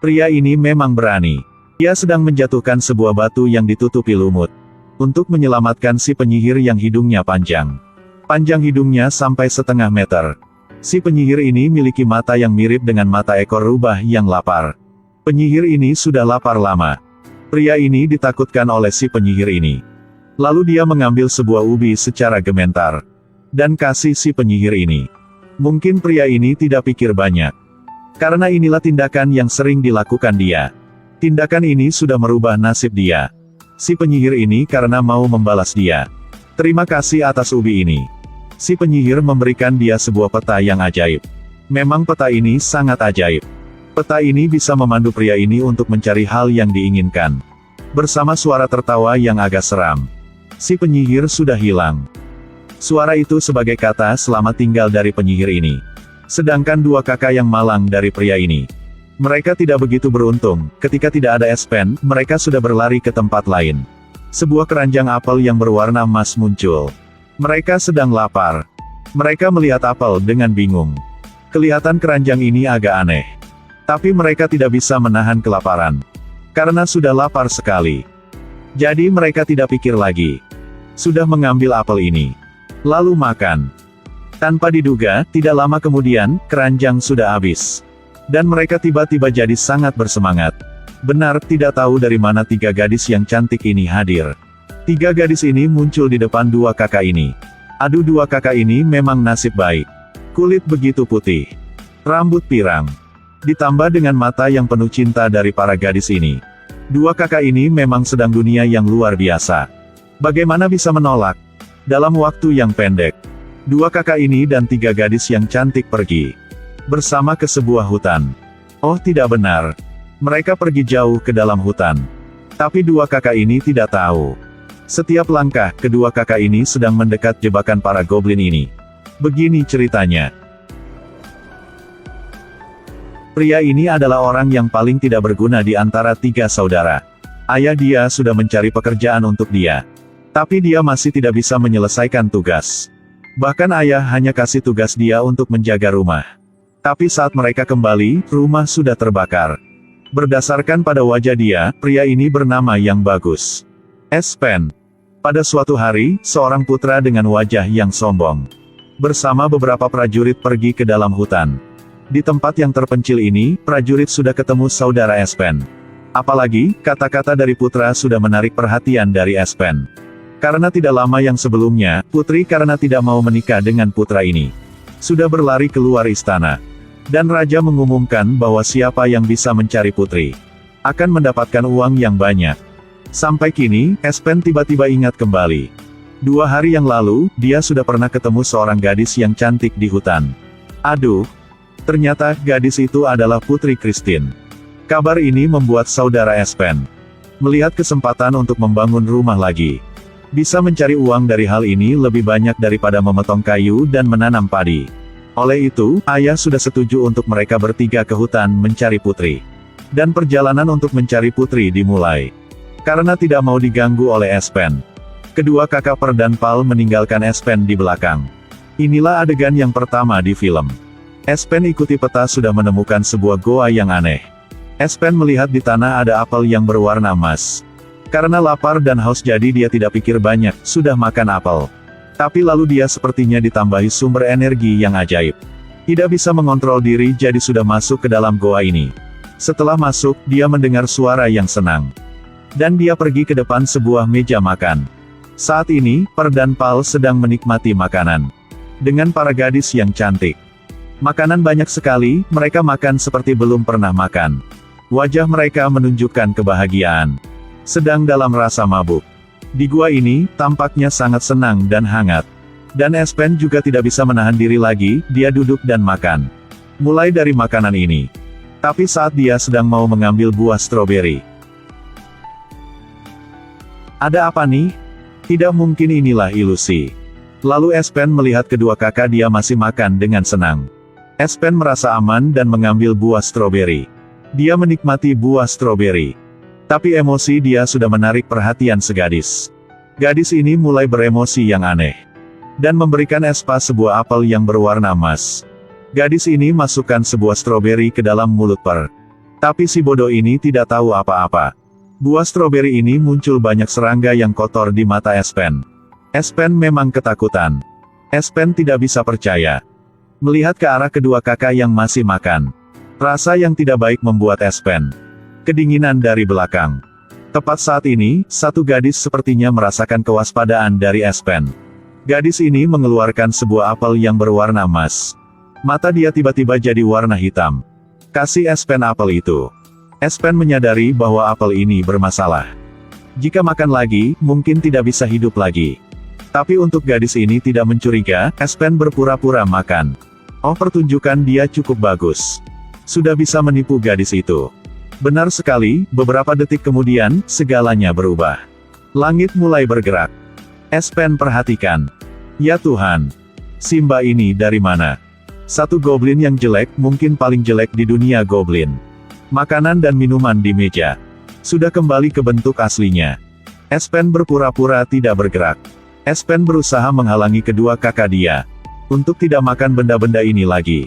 Pria ini memang berani. Dia sedang menjatuhkan sebuah batu yang ditutupi lumut. Untuk menyelamatkan si penyihir yang hidungnya panjang. Panjang hidungnya sampai setengah meter. Si penyihir ini miliki mata yang mirip dengan mata ekor rubah yang lapar. Penyihir ini sudah lapar lama. Pria ini ditakutkan oleh si penyihir ini. Lalu dia mengambil sebuah ubi secara gementar. Dan kasih si penyihir ini. Mungkin pria ini tidak pikir banyak. Karena inilah tindakan yang sering dilakukan dia. Tindakan ini sudah merubah nasib dia. Si penyihir ini karena mau membalas dia. Terima kasih atas ubi ini. Si penyihir memberikan dia sebuah peta yang ajaib. Memang peta ini sangat ajaib. Peta ini bisa memandu pria ini untuk mencari hal yang diinginkan. Bersama suara tertawa yang agak seram. Si penyihir sudah hilang. Suara itu sebagai kata selamat tinggal dari penyihir ini. Sedangkan dua kakak yang malang dari pria ini. Mereka tidak begitu beruntung, ketika tidak ada es pen, mereka sudah berlari ke tempat lain. Sebuah keranjang apel yang berwarna emas muncul. Mereka sedang lapar. Mereka melihat apel dengan bingung. Kelihatan keranjang ini agak aneh. Tapi mereka tidak bisa menahan kelaparan. Karena sudah lapar sekali. Jadi mereka tidak pikir lagi. Sudah mengambil apel ini. Lalu makan. Tanpa diduga, tidak lama kemudian, keranjang sudah habis. Dan mereka tiba-tiba jadi sangat bersemangat. Benar, tidak tahu dari mana tiga gadis yang cantik ini hadir. Tiga gadis ini muncul di depan dua kakak ini. Aduh, dua kakak ini memang nasib baik. Kulit begitu putih. Rambut pirang. Ditambah dengan mata yang penuh cinta dari para gadis ini. Dua kakak ini memang sedang dunia yang luar biasa. Bagaimana bisa menolak? Dalam waktu yang pendek. Dua kakak ini dan tiga gadis yang cantik pergi. Bersama ke sebuah hutan. Oh, tidak benar. Mereka pergi jauh ke dalam hutan. Tapi dua kakak ini tidak tahu. Setiap langkah, kedua kakak ini sedang mendekat jebakan para goblin ini. Begini ceritanya. Pria ini adalah orang yang paling tidak berguna di antara tiga saudara. Ayah dia sudah mencari pekerjaan untuk dia. Tapi dia masih tidak bisa menyelesaikan tugas. Bahkan ayah hanya kasih tugas dia untuk menjaga rumah. Tapi saat mereka kembali, rumah sudah terbakar. Berdasarkan pada wajah dia, pria ini bernama yang bagus. Espen. Pada suatu hari, seorang putra dengan wajah yang sombong. Bersama beberapa prajurit pergi ke dalam hutan. Di tempat yang terpencil ini, prajurit sudah ketemu saudara Espen. Apalagi, kata-kata dari putra sudah menarik perhatian dari Espen. Karena tidak lama yang sebelumnya, putri karena tidak mau menikah dengan putra ini. Sudah berlari keluar istana. Dan raja mengumumkan bahwa siapa yang bisa mencari putri akan mendapatkan uang yang banyak. Sampai kini, Espen tiba-tiba ingat kembali. 2 hari yang lalu, dia sudah pernah ketemu seorang gadis yang cantik di hutan. Aduh, ternyata gadis itu adalah Putri Christine. Kabar ini membuat saudara Espen melihat kesempatan untuk membangun rumah lagi. Bisa mencari uang dari hal ini lebih banyak daripada memotong kayu dan menanam padi. Oleh itu, ayah sudah setuju untuk mereka bertiga ke hutan mencari putri. Dan perjalanan untuk mencari putri dimulai. Karena tidak mau diganggu oleh Espen. Kedua kakak Per dan Pal meninggalkan Espen di belakang. Inilah adegan yang pertama di film. Espen ikuti peta sudah menemukan sebuah goa yang aneh. Espen melihat di tanah ada apel yang berwarna emas. Karena lapar dan haus jadi dia tidak pikir banyak, sudah makan apel. Tapi lalu dia sepertinya ditambahi sumber energi yang ajaib. Tidak bisa mengontrol diri jadi sudah masuk ke dalam goa ini. Setelah masuk, dia mendengar suara yang senang. Dan dia pergi ke depan sebuah meja makan. Saat ini, Per dan Pal sedang menikmati makanan. Dengan para gadis yang cantik. Makanan banyak sekali, mereka makan seperti belum pernah makan. Wajah mereka menunjukkan kebahagiaan. Sedang dalam rasa mabuk. Di gua ini, tampaknya sangat senang dan hangat. Dan Espen juga tidak bisa menahan diri lagi, dia duduk dan makan. Mulai dari makanan ini. Tapi saat dia sedang mau mengambil buah stroberi. Ada apa nih? Tidak mungkin inilah ilusi. Lalu Espen melihat kedua kakak dia masih makan dengan senang. Espen merasa aman dan mengambil buah stroberi. Dia menikmati buah stroberi. Tapi emosi dia sudah menarik perhatian segadis. Gadis ini mulai beremosi yang aneh. Dan memberikan Espa sebuah apel yang berwarna emas. Gadis ini masukkan sebuah stroberi ke dalam mulut Per. Tapi si bodoh ini tidak tahu apa-apa. Buah stroberi ini muncul banyak serangga yang kotor di mata Espen. Espen memang ketakutan. Espen tidak bisa percaya. Melihat ke arah kedua kakak yang masih makan. Rasa yang tidak baik membuat Espen kedinginan dari belakang. Tepat saat ini, satu gadis sepertinya merasakan kewaspadaan dari Espen. Gadis ini mengeluarkan sebuah apel yang berwarna emas. Mata dia tiba-tiba jadi warna hitam. Kasih Espen apel itu. Espen menyadari bahwa apel ini bermasalah. Jika makan lagi, mungkin tidak bisa hidup lagi. Tapi untuk gadis ini tidak mencuriga, Espen berpura-pura makan. Oh, pertunjukan dia cukup bagus. Sudah bisa menipu gadis itu. Benar sekali, beberapa detik kemudian, segalanya berubah. Langit mulai bergerak. Espen perhatikan. Ya Tuhan. Simba ini dari mana? Satu goblin yang jelek, mungkin paling jelek di dunia goblin. Makanan dan minuman di meja. Sudah kembali ke bentuk aslinya. Espen berpura-pura tidak bergerak. Espen berusaha menghalangi kedua kakak dia. Untuk tidak makan benda-benda ini lagi.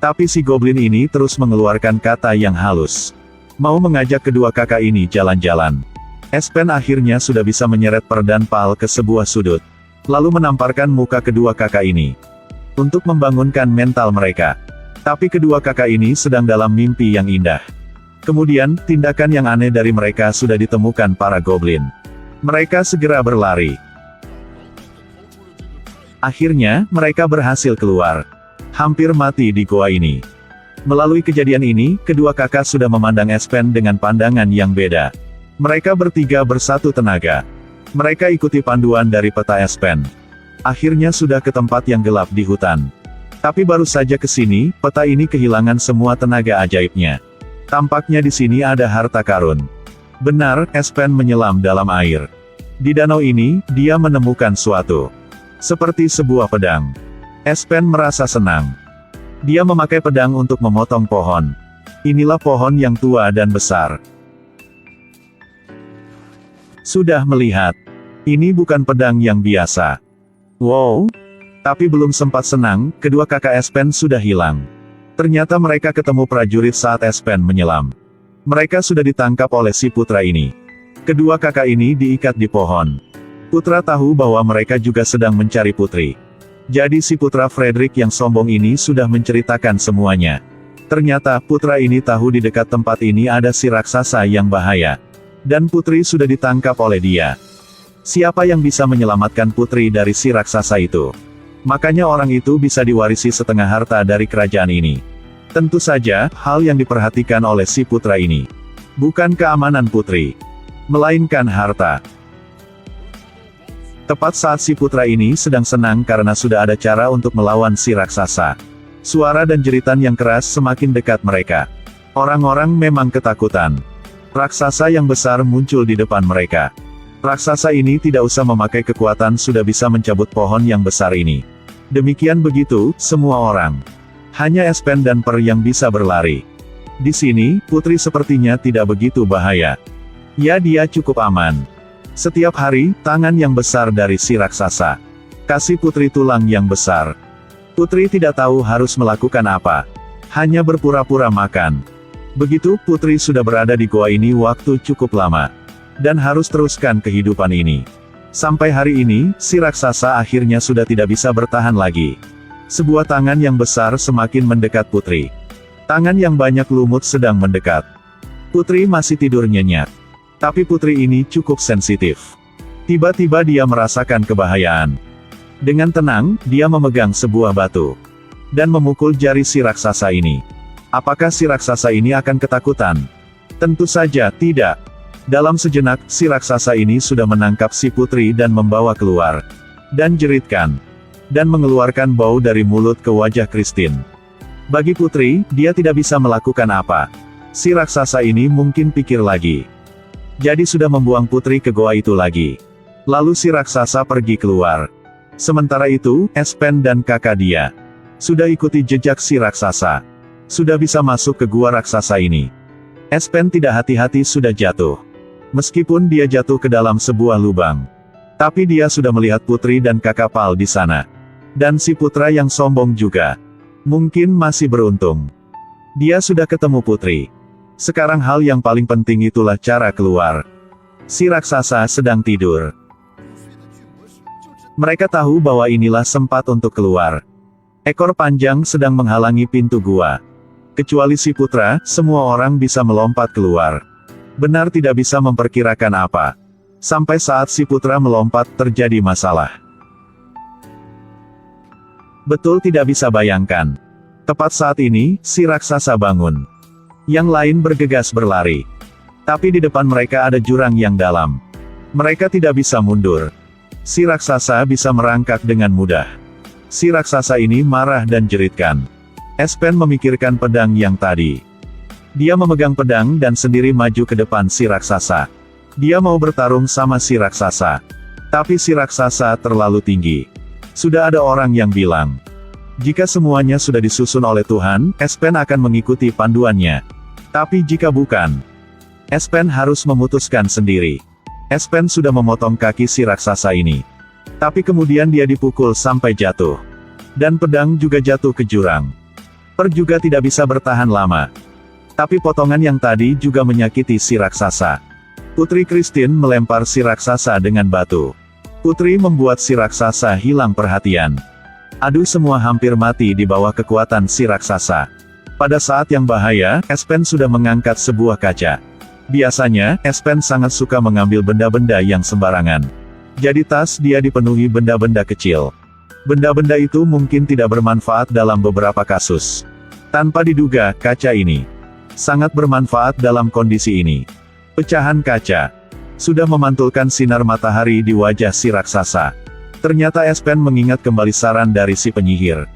Tapi si goblin ini terus mengeluarkan kata yang halus. Mau mengajak kedua kakak ini jalan-jalan. Espen akhirnya sudah bisa menyeret perdan pal ke sebuah sudut. Lalu menamparkan muka kedua kakak ini. Untuk membangunkan mental mereka. Tapi kedua kakak ini sedang dalam mimpi yang indah. Kemudian, tindakan yang aneh dari mereka sudah ditemukan para goblin. Mereka segera berlari. Akhirnya, mereka berhasil keluar. Hampir mati di goa ini. Melalui kejadian ini, kedua kakak sudah memandang Espen dengan pandangan yang beda. Mereka bertiga bersatu tenaga. Mereka ikuti panduan dari peta Espen. Akhirnya sudah ke tempat yang gelap di hutan. Tapi baru saja ke sini, peta ini kehilangan semua tenaga ajaibnya. Tampaknya di sini ada harta karun. Benar, Espen menyelam dalam air. Di danau ini, dia menemukan suatu. Seperti sebuah pedang. Espen merasa senang. Dia memakai pedang untuk memotong pohon. Inilah pohon yang tua dan besar. Sudah melihat. Ini bukan pedang yang biasa. Wow. Tapi belum sempat senang, kedua kakak Espen sudah hilang. Ternyata mereka ketemu prajurit saat Espen menyelam. Mereka sudah ditangkap oleh si putra ini. Kedua kakak ini diikat di pohon. Putra tahu bahwa mereka juga sedang mencari putri. Jadi si putra Frederick yang sombong ini sudah menceritakan semuanya. Ternyata putra ini tahu di dekat tempat ini ada si raksasa yang bahaya. Dan putri sudah ditangkap oleh dia. Siapa yang bisa menyelamatkan putri dari si raksasa itu? Makanya orang itu bisa diwarisi setengah harta dari kerajaan ini. Tentu saja, hal yang diperhatikan oleh si putra ini. Bukan keamanan putri. Melainkan harta. Tepat saat si putra ini sedang senang karena sudah ada cara untuk melawan si raksasa. Suara dan jeritan yang keras semakin dekat mereka. Orang-orang memang ketakutan. Raksasa yang besar muncul di depan mereka. Raksasa ini tidak usah memakai kekuatan sudah bisa mencabut pohon yang besar ini. Demikian begitu, semua orang. Hanya Espen dan Per yang bisa berlari. Di sini, putri sepertinya tidak begitu bahaya. Ya, dia cukup aman. Setiap hari, tangan yang besar dari si raksasa. Kasih putri tulang yang besar. Putri tidak tahu harus melakukan apa. Hanya berpura-pura makan. Begitu, putri sudah berada di goa ini waktu cukup lama. Dan harus teruskan kehidupan ini. Sampai hari ini, si raksasa akhirnya sudah tidak bisa bertahan lagi. Sebuah tangan yang besar semakin mendekat putri. Tangan yang banyak lumut sedang mendekat. Putri masih tidur nyenyak. Tapi putri ini cukup sensitif. Tiba-tiba dia merasakan kebahayaan. Dengan tenang, dia memegang sebuah batu. Dan memukul jari si raksasa ini. Apakah si raksasa ini akan ketakutan? Tentu saja, tidak. Dalam sejenak, si raksasa ini sudah menangkap si putri dan membawa keluar. Dan jeritkan. Dan mengeluarkan bau dari mulut ke wajah Christine. Bagi putri, dia tidak bisa melakukan apa. Si raksasa ini mungkin pikir lagi. Jadi sudah membuang putri ke goa itu lagi. Lalu si raksasa pergi keluar. Sementara itu, Espen dan kakak dia sudah ikuti jejak si raksasa. Sudah bisa masuk ke gua raksasa ini. Espen tidak hati-hati sudah jatuh. Meskipun dia jatuh ke dalam sebuah lubang. Tapi dia sudah melihat putri dan kakak Pal di sana. Dan si putra yang sombong juga. Mungkin masih beruntung. Dia sudah ketemu putri. Sekarang hal yang paling penting itulah cara keluar. Si raksasa sedang tidur. Mereka tahu bahwa inilah sempat untuk keluar. Ekor panjang sedang menghalangi pintu gua. Kecuali si putra, semua orang bisa melompat keluar. Benar tidak bisa memperkirakan apa. Sampai saat si putra melompat, terjadi masalah. Betul tidak bisa bayangkan. Tepat saat ini, si raksasa bangun. Yang lain bergegas berlari. Tapi di depan mereka ada jurang yang dalam. Mereka tidak bisa mundur. Si raksasa bisa merangkak dengan mudah. Si raksasa ini marah dan jeritkan. Espen memikirkan pedang yang tadi. Dia memegang pedang dan sendiri maju ke depan si raksasa. Dia mau bertarung sama si raksasa. Tapi si raksasa terlalu tinggi. Sudah ada orang yang bilang, jika semuanya sudah disusun oleh Tuhan, Espen akan mengikuti panduannya. Tapi jika bukan, Espen harus memutuskan sendiri. Espen sudah memotong kaki si raksasa ini. Tapi kemudian dia dipukul sampai jatuh. Dan pedang juga jatuh ke jurang. Per juga tidak bisa bertahan lama. Tapi potongan yang tadi juga menyakiti si raksasa. Putri Christine melempar si raksasa dengan batu. Putri membuat si raksasa hilang perhatian. Aduh, semua hampir mati di bawah kekuatan si raksasa. Pada saat yang bahaya, Espen sudah mengangkat sebuah kaca. Biasanya, Espen sangat suka mengambil benda-benda yang sembarangan. Jadi tas dia dipenuhi benda-benda kecil. Benda-benda itu mungkin tidak bermanfaat dalam beberapa kasus. Tanpa diduga, kaca ini sangat bermanfaat dalam kondisi ini. Pecahan kaca sudah memantulkan sinar matahari di wajah si raksasa. Ternyata Espen mengingat kembali saran dari si penyihir.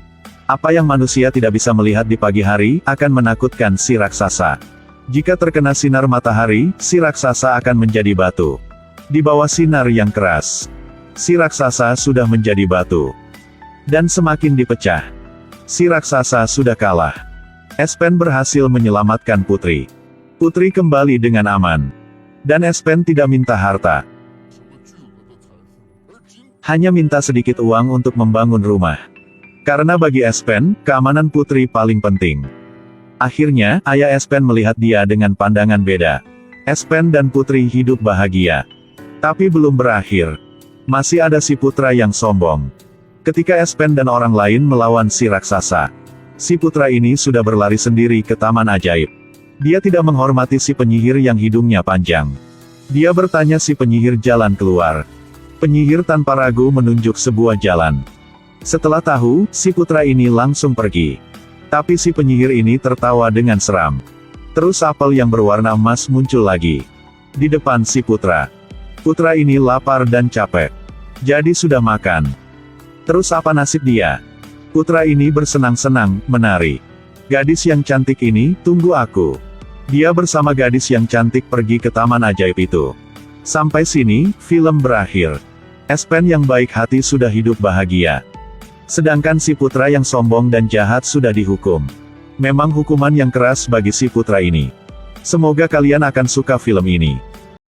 Apa yang manusia tidak bisa melihat di pagi hari, akan menakutkan si raksasa. Jika terkena sinar matahari, si raksasa akan menjadi batu. Di bawah sinar yang keras, si raksasa sudah menjadi batu. Dan semakin dipecah, si raksasa sudah kalah. Espen berhasil menyelamatkan Putri. Putri kembali dengan aman. Dan Espen tidak minta harta. Hanya minta sedikit uang untuk membangun rumah. Karena bagi Espen, keamanan Putri paling penting. Akhirnya, ayah Espen melihat dia dengan pandangan beda. Espen dan Putri hidup bahagia. Tapi belum berakhir. Masih ada si putra yang sombong. Ketika Espen dan orang lain melawan si raksasa, si putra ini sudah berlari sendiri ke taman ajaib. Dia tidak menghormati si penyihir yang hidungnya panjang. Dia bertanya si penyihir jalan keluar. Penyihir tanpa ragu menunjuk sebuah jalan. Setelah tahu, si putra ini langsung pergi. Tapi si penyihir ini tertawa dengan seram. Terus apel yang berwarna emas muncul lagi di depan si putra. Putra ini lapar dan capek. Jadi sudah makan. Terus apa nasib dia? Putra ini bersenang-senang, menari. Gadis yang cantik ini, tunggu aku. Dia bersama gadis yang cantik pergi ke taman ajaib itu. Sampai sini, film berakhir. Espen yang baik hati sudah hidup bahagia. Sedangkan si putra yang sombong dan jahat sudah dihukum. Memang hukuman yang keras bagi si putra ini. Semoga kalian akan suka film ini.